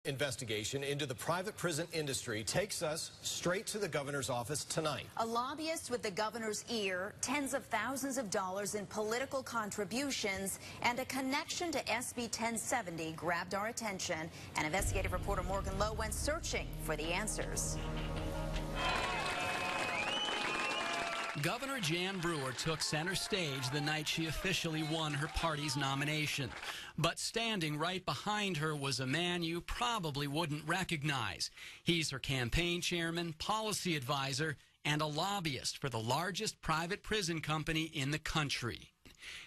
Investigation into the private prison industry takes us straight to the governor's office tonight. A lobbyist with the governor's ear, tens of thousands of dollars in political contributions, and a connection to SB 1070 grabbed our attention. And investigative reporter Morgan Lowe went searching for the answers. Governor Jan Brewer took center stage the night she officially won her party's nomination. But standing right behind her was a man you probably wouldn't recognize. He's her campaign chairman, policy advisor, and a lobbyist for the largest private prison company in the country.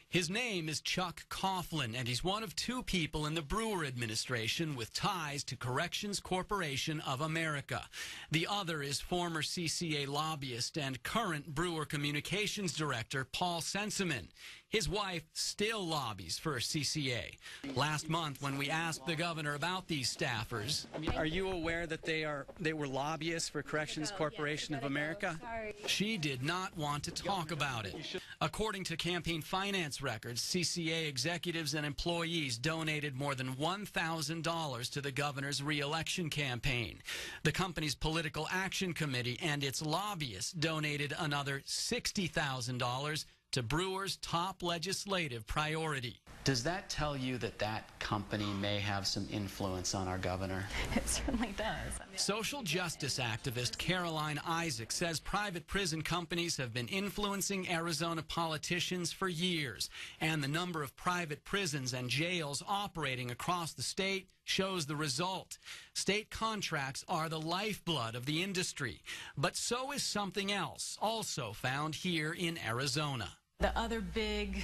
His name is Chuck Coughlin, and he's one of two people in the Brewer administration with ties to Corrections Corporation of America. The other is former CCA lobbyist and current Brewer communications director Paul Senseman. His wife still lobbies for CCA. Last month, when we asked the governor about these staffers, are you aware that they were lobbyists for Corrections Corporation of America? She did not want to talk about it. According to campaign finance records, CCA executives and employees donated more than $1,000 to the governor's re-election campaign. The company's political action committee and its lobbyists donated another $60,000 to Brewer's top legislative priority. Does that tell you that that company may have some influence on our governor? It certainly does. Social justice activist Caroline Isaac says private prison companies have been influencing Arizona politicians for years, and the number of private prisons and jails operating across the state shows the result. State contracts are the lifeblood of the industry, but so is something else, also found here in Arizona. The other big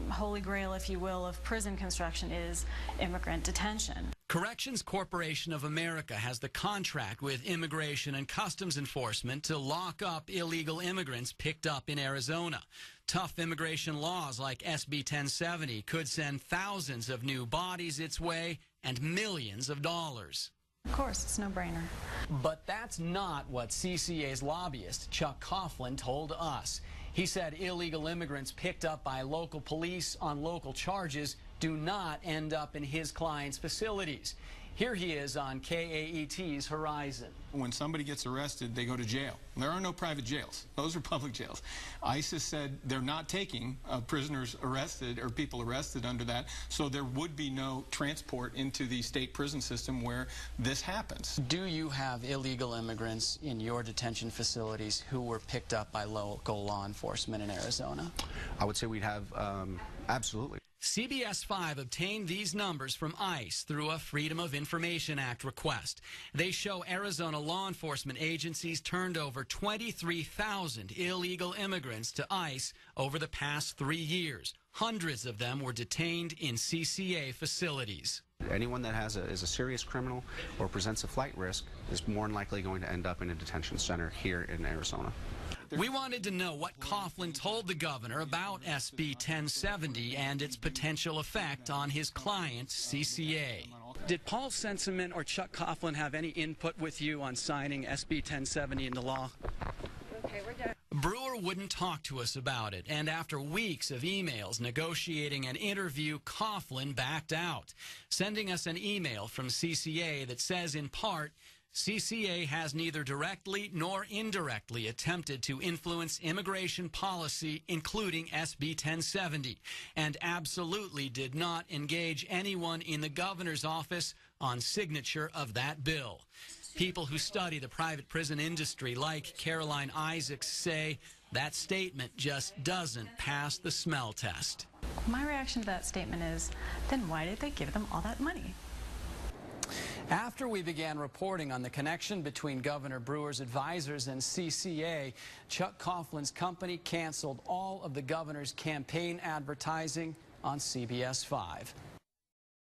holy grail, if you will, of prison construction is immigrant detention. Corrections Corporation of America has the contract with Immigration and Customs Enforcement to lock up illegal immigrants picked up in Arizona. Tough immigration laws like SB 1070 could send thousands of new bodies its way and millions of dollars. Of course, it's no brainer. But that's not what CCA's lobbyist, Chuck Coughlin, told us. He said illegal immigrants picked up by local police on local charges do not end up in his clients' facilities. Here he is on KAET's Horizon. When somebody gets arrested, they go to jail. There are no private jails. Those are public jails. ICE said they're not taking prisoners arrested or people arrested under that, so there would be no transport into the state prison system where this happens. Do you have illegal immigrants in your detention facilities who were picked up by local law enforcement in Arizona? I would say we'd have, absolutely. CBS 5 obtained these numbers from ICE through a Freedom of Information Act request. They show Arizona law enforcement agencies turned over 23,000 illegal immigrants to ICE over the past 3 years. Hundreds of them were detained in CCA facilities. Anyone that is a serious criminal or presents a flight risk is more than likely going to end up in a detention center here in Arizona. We wanted to know what Coughlin told the governor about SB 1070 and its potential effect on his client, CCA. Did Paul Senseman or Chuck Coughlin have any input with you on signing SB 1070 into law? Okay, we're done. Brewer wouldn't talk to us about it, and after weeks of emails negotiating an interview, Coughlin backed out, sending us an email from CCA that says, in part, CCA has neither directly nor indirectly attempted to influence immigration policy, including SB 1070, and absolutely did not engage anyone in the governor's office on signature of that bill. People who study the private prison industry, like Caroline Isaacs, say that statement just doesn't pass the smell test. My reaction to that statement is, then why did they give them all that money? After we began reporting on the connection between Governor Brewer's advisors and CCA, Chuck Coughlin's company canceled all of the governor's campaign advertising on CBS 5.